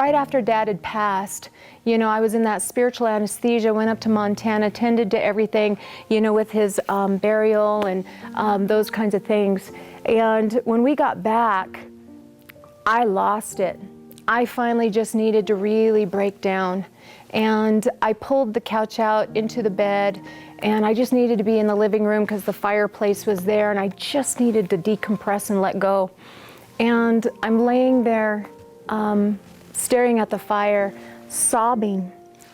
right after Dad had passed, you know, I was in that spiritual anesthesia, went up to Montana, tended to everything, you know, with his burial and those kinds of things. And when we got back, I lost it. I finally just needed to really break down. And I pulled the couch out into the bed, and I just needed to be in the living room because the fireplace was there, and I just needed to decompress and let go. And I'm laying there, staring at the fire, sobbing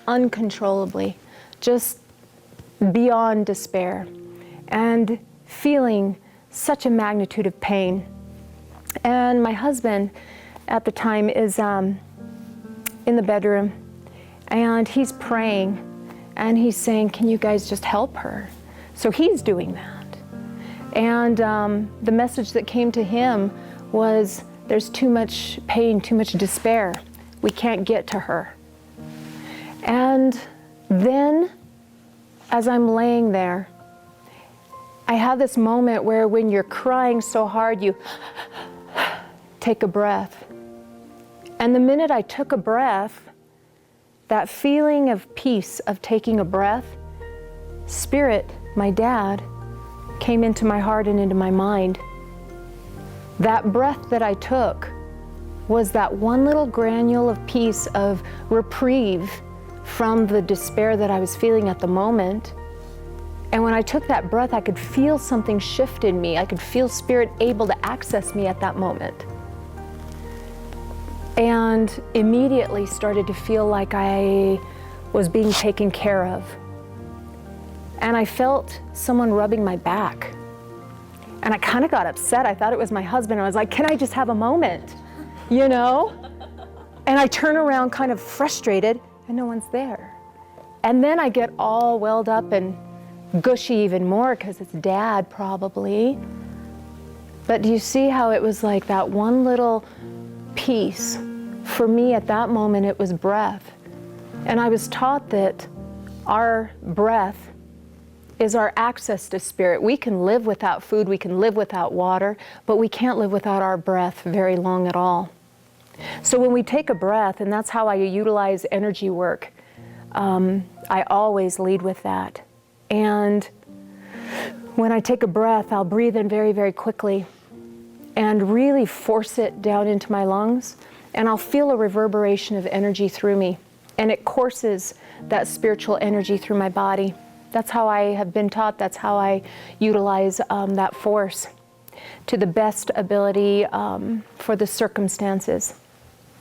uncontrollably, just beyond despair, and feeling such a magnitude of pain. And my husband at the time is in the bedroom, and he's praying, and he's saying, can you guys just help her? So he's doing that. And the message that came to him was, there's too much pain, too much despair. We can't get to her. And then, as I'm laying there, I have this moment where when you're crying so hard, you take a breath. And the minute I took a breath, that feeling of peace of taking a breath, Spirit, my dad, came into my heart and into my mind. That breath that I took was that one little granule of peace, of reprieve from the despair that I was feeling at the moment. And when I took that breath, I could feel something shift in me. I could feel Spirit able to access me at that moment. And immediately started to feel like I was being taken care of. And I felt someone rubbing my back. And I kind of got upset. I thought it was my husband. I was like, can I just have a moment? You know? And I turn around kind of frustrated, and no one's there. And then I get all welled up and gushy even more because it's Dad probably. But do you see how it was like that one little piece? For me at that moment, it was breath. And I was taught that our breath is our access to Spirit. We can live without food, we can live without water, but we can't live without our breath very long at all. So when we take a breath, and that's how I utilize energy work, I always lead with that. And when I take a breath, I'll breathe in very, very quickly and really force it down into my lungs, and I'll feel a reverberation of energy through me, and it courses that spiritual energy through my body. That's how I have been taught. That's how I utilize that force to the best ability for the circumstances.